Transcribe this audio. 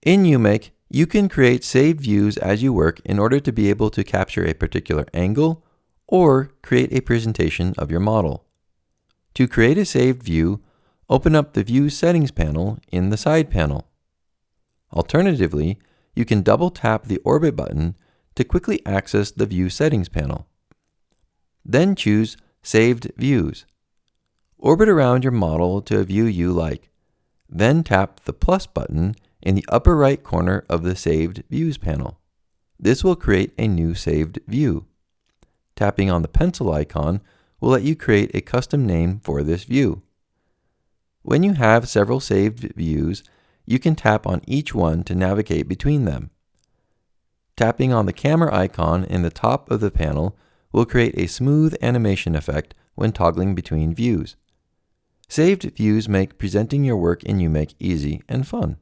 In uMake, you can create saved views as you work in order to be able to capture a particular angle or create a presentation of your model. To create a saved view, open up the View Settings panel in the side panel. Alternatively, you can double tap the Orbit button to quickly access the View Settings panel. Then choose Saved Views. Orbit around your model to a view you like. Then tap the plus button in the upper right corner of the Saved Views panel. This will create a new saved view. Tapping on the pencil icon will let you create a custom name for this view. When you have several saved views, you can tap on each one to navigate between them. Tapping on the camera icon in the top of the panel will create a smooth animation effect when toggling between views. Saved views make presenting your work in uMake easy and fun.